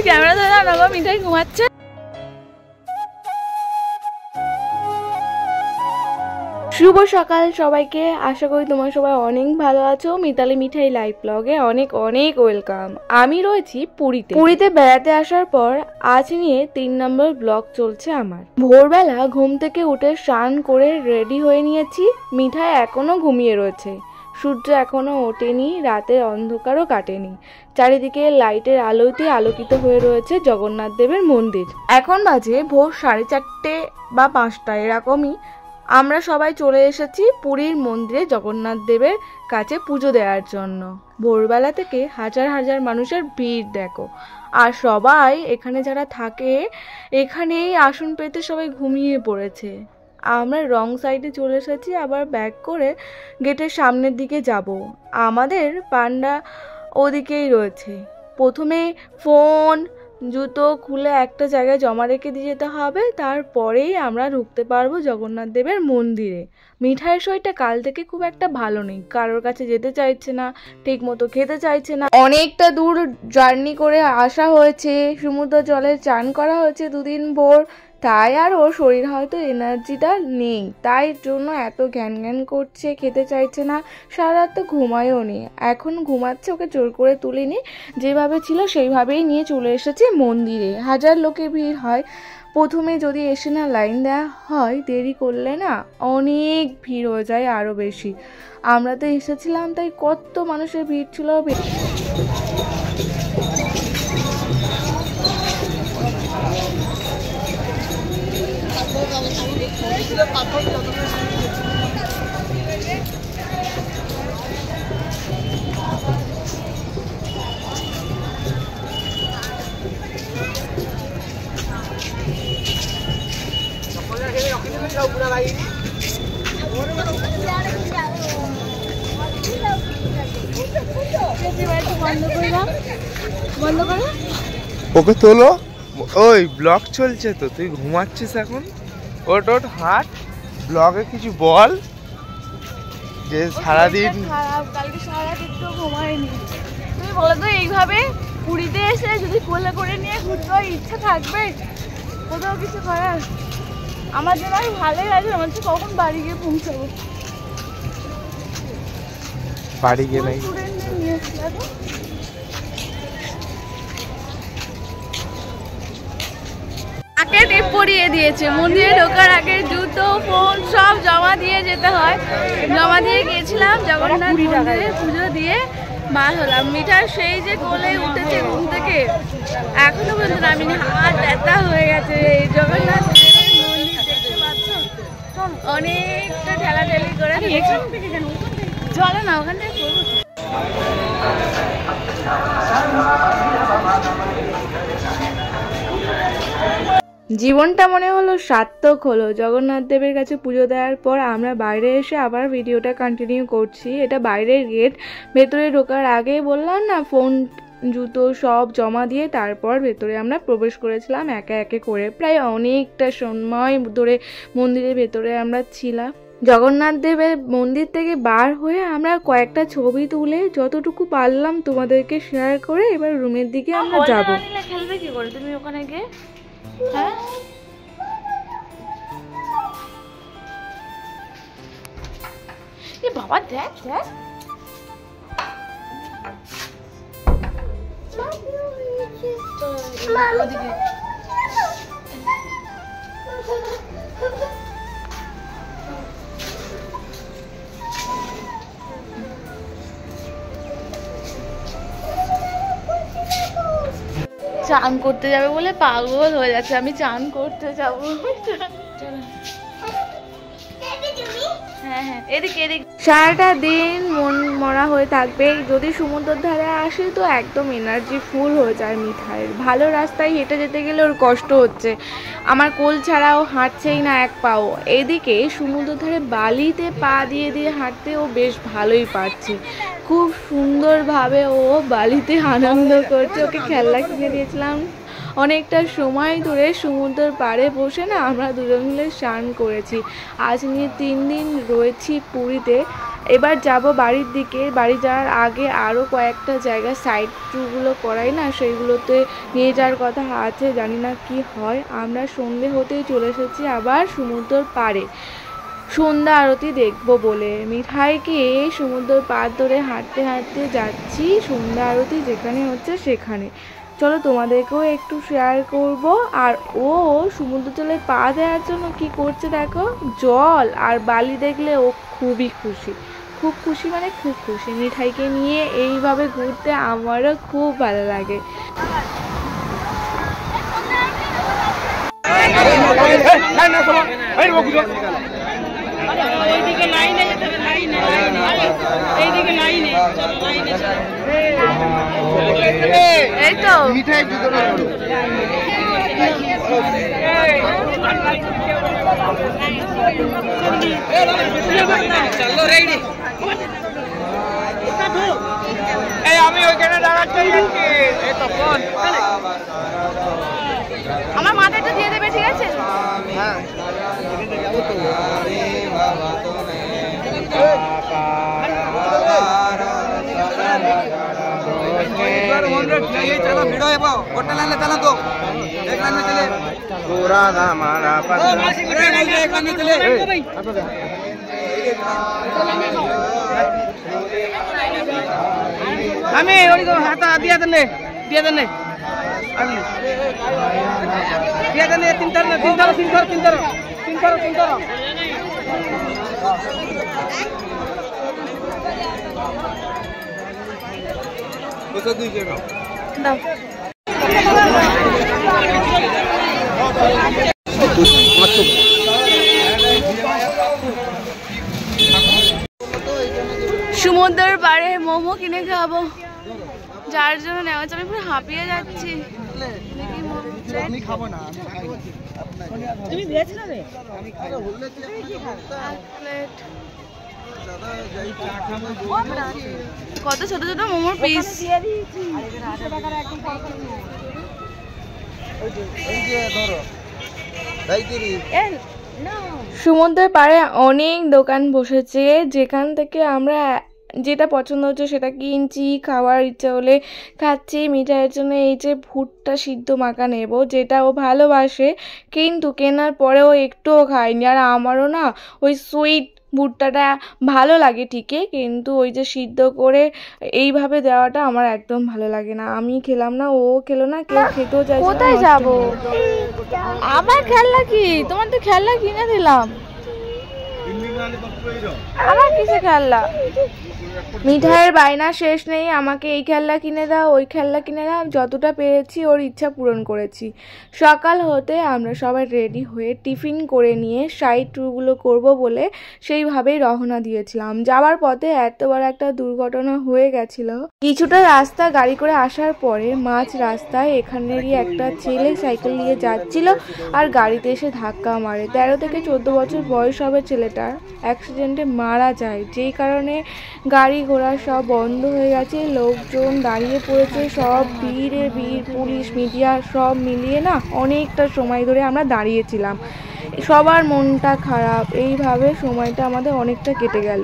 Camera ধরে না, মিঠাই ঘুমাচ্ছে। শুভ সকাল সবাইকে, আশা করি তোমার সবাই অনেক ভালো আছো। মিতালি মিঠাই লাইভ ব্লগে অনেক অনেক ওয়েলকাম। আমি রয়েছি পুরীতে বেড়াতে আসার পর আজ নিয়ে 3 নম্বর ব্লগ চলছে আমার। ভোরবেলা ঘুম থেকে উঠে স্নান করে রেডি হয়ে নিয়েছি। মিঠাই এখনো ঘুমিয়ে রয়েছে, সূর্য এখনো ওঠেনি, রাতের অন্ধকারও কাটেনি। চারিদিকে লাইটের আলোতে আলোকিত হয়ে রয়েছে জগন্নাথ দেবের মন্দির। এখন বাজে ভোর 4:30 বা 5টা এরকমই। আমরা সবাই চলে এসেছি পুরীর মন্দিরে জগন্নাথ দেবের কাছে পুজো দেওয়ার জন্য। ভোরবেলা থেকে হাজার হাজার মানুষের ভিড় দেখো। আর সবাই এখানে যারা থাকে এখানেই আসন পেতে সবাই ঘুমিয়ে পড়েছে। আমরা রং সাইডে চলে এসেছি, আবার ব্যাক করে গেটের সামনের দিকে যাব। আমাদের পান্ডা ওদিকেই রয়েছে। প্রথমে ফোন জুতো খুলে একটা জায়গায় জমা রেখে দিয়ে যেতে হবে, তারপরেই আমরা ঢুকতে পারবো জগন্নাথ দেবের মন্দিরে। মিঠাইয়ের শরীরটা কাল থেকে খুব একটা ভালো নেই, কারোর কাছে যেতে চাইছে না, ঠিক মতো খেতে চাইছে না। অনেকটা দূর জার্নি করে আসা হয়েছে, সমুদ্র জলে চান করা হয়েছে 2 দিন ভোর, তাই আর ওর শরীর হয়তো এনার্জিটা নেই, তাই জন্য এত জ্ঞান জ্ঞান করছে, খেতে চাইছে না। সারা রাত তো ঘুমায়ও নি, এখন ঘুমাচ্ছে। ওকে জোর করে তুলিনি, যেভাবে ছিল সেইভাবেই নিয়ে চলে এসেছি মন্দিরে। হাজার লোকের ভিড় হয়। প্রথমে যদি এসে না লাইন দেওয়া হয়, দেরি করলে না অনেক ভিড় হয়ে যায় আরও বেশি। আমরা তো এসেছিলাম তাই কত মানুষের ভিড় ছিল। ওকে তোলো, ওই ব্লগ চলছে তো, তুই ঘুমাচ্ছিস এখন। ওট ওট হাঁট, ব্লগে কিছু বল। যে সারাদিন কালকে সারাদিন তো ঘুমায়নি। তুমি বলো তো, এইভাবে পুরীতে এসে যদি কোলে করে নিয়ে ঘুরতে হয়, ইচ্ছা থাকবে কোথাও কিছু করার? আমার জন্য আমি ভালোই লাগে, আমার তো কখন বাড়ি গিয়ে পৌঁছাবো। বাড়ি গিয়ে নাই আগে টিপ পরিয়ে দিয়েছে। মন্দিরে ঢোকার আগে জুতো ফোন সব জমা দিয়ে যেতে হয়। জমা দিয়ে গিয়েছিলাম জগন্নাথ মন্দিরে, পুজো দিয়ে বার হলাম। মিঠাই সেই যে কোলে উঠেছে ঘুম থেকে, এখনো পর্যন্ত নামিনি, হাত ব্যথা হয়ে গেছে। জগন্নাথ দেবের মন্দির দেখতে পাচ্ছ, অনেকটা ঠেলাঠেলি করে চলো না, ওখান থেকে করবো। জীবনটা মনে হলো সার্থক হলো। জগন্নাথ দেবের কাছে পুজো দেওয়ার পর আমরা বাইরে এসে আবার ভিডিওটা কন্টিনিউ করছি। এটা বাইরের গেট। ভেতরে ঢোকার আগে বললাম না, ফোন জুতো সব জমা দিয়ে তারপর ভেতরে আমরা প্রবেশ করেছিলাম একে একে করে। প্রায় অনেকটা সময় ধরে মন্দিরের ভেতরে আমরা ছিলাম। জগন্নাথ দেবের মন্দির থেকে বার হয়ে আমরা কয়েকটা ছবি তুলে যতটুকু পারলাম তোমাদেরকে শেয়ার করে এবার রুমের দিকে আমরা যাবো। খেলবে কি করে তুমি ওখানে গিয়ে? হ্যাঁ, এ বাবা দেখ দেখ, চান করতে যাবে বলে পাগল হয়ে যাচ্ছে। আমি চান করতে যাবো। হ্যাঁ হ্যাঁ, এদিকে এদিকে। সারাটা দিন মন মরা হয়ে থাকবে। যদি সমুদ্রের ধারে আসে তো একদম এনার্জি ফুল হয়ে যায় মিঠাইয়ের। ভালো রাস্তায় হেঁটে যেতে গেলে ওর কষ্ট হচ্ছে। আমার কোল ছাড়াও হাঁটছেই না এক পাও। এদিকে সমুদ্রের ধারে বালিতে পা দিয়ে দিয়ে হাঁটতে ও বেশ ভালোই পারছে। খুব সুন্দরভাবে ও বালিতে আনন্দ করছে। ওকে খেলনা কিনে দিয়েছিলাম, অনেকটা সময় ধরে সমুদ্রের পাড়ে বসে না আমরা দুজন মিলে স্নান করেছি। আজ নিয়ে 3 দিন রয়েছি পুরীতে। এবার যাব বাড়ির দিকে। বাড়ি যাওয়ার আগে আরও কয়েকটা জায়গা সাইড ট্যুরগুলো করাই না, সেইগুলোতে নিয়ে যাওয়ার কথা আছে, জানি না কি হয়। আমরা সন্ধে হতেই চলে এসেছি আবার সমুদ্রের পাড়ে সন্ধ্যা আরতি দেখবো বলে। মিঠাইকে সমুদ্রের পাড় ধরে হাঁটতে হাঁটতে যাচ্ছি সন্ধ্যা আরতি যেখানে হচ্ছে সেখানে। চলো তোমাদেরকেও একটু শেয়ার করব। আর ও সমুদ্র জলে পা দেওয়ার জন্য কি করছে দেখো, জল আর বালি দেখলে ও খুবই খুশি, খুব খুশি মানে খুব খুশি। মিঠাইকে নিয়ে এইভাবে ঘুরতে আমারও খুব ভালো লাগে। এই তো মিঠাই আমি ওইখানে দাঁড়াচ্ছি। আমার মাথায় একটু দিয়ে দেবে, ঠিক আছে? হ্যাঁ আমি হাতা দিয়ে দেন দিয়ে দেন দিয়ে দেন তিন থর দাও। সমুদ্রের পাড়ে মোমো কিনে খাবো, যার জন্য নেওয়া যাবে। পুরো হাঁপিয়ে যাচ্ছি। কত ছোট ছোট মোমোর পিস। সমুদ্রের পাড়ে অনেক দোকান বসেছে, যেখান থেকে আমরা যেটা পছন্দ হচ্ছে সেটা কিনছি, খাওয়ার ইচ্ছা হলে খাচ্ছি। মিঠাইয়ের জন্য এই যে ভুট্টা সিদ্ধ মাখা নেব, যেটা ও ভালোবাসে, কিন্তু কেনার পরেও একটুও খায়নি। আর আমারও না ওই সুইট ভুট্টাটা ভালো লাগে ঠিকই, কিন্তু ওই যে সিদ্ধ করে এইভাবে দেওয়াটা আমার একদম ভালো লাগে না। আমি খেলাম না, ও খেলো না, কেউ খেতেও চাইছে না। কোথায় যাবো? আমার খেলনা কি? তোমার তো খেলনা কিনে দিলাম, আমার কিসে খেলনা? মিঠাইয়ের বায়না শেষ নেই, আমাকে এই খেলনা কিনে দাও, ওই খেলনা কিনে দাও। যতটা পেরেছি ওর ইচ্ছা পূরণ করেছি। সকাল হতে আমরা সবাই রেডি হয়ে টিফিন করে নিয়ে সাইড ট্যুরগুলো করবো বলে সেইভাবেই রওনা দিয়েছিলাম। যাওয়ার পথে এত বড় একটা দুর্ঘটনা হয়ে গেছিল। কিছুটা রাস্তা গাড়ি করে আসার পরে মাঝ রাস্তায় এখানেরই একটা ছেলে সাইকেল নিয়ে যাচ্ছিল আর গাড়িতে এসে ধাক্কা মারে। 13 থেকে 14 বছর বয়স হবে ছেলেটার। অ্যাক্সিডেন্টে মারা যায়, যেই কারণে গাড়ি ঘোড়া সব বন্ধ হয়ে গেছে, লোকজন দাঁড়িয়ে পড়েছে, সব ভিড়, পুলিশ মিডিয়া সব মিলিয়ে না অনেকটা সময় ধরে আমরা দাঁড়িয়েছিলাম। সবার মনটা খারাপ, এইভাবে সময়টা আমাদের অনেকটা কেটে গেল।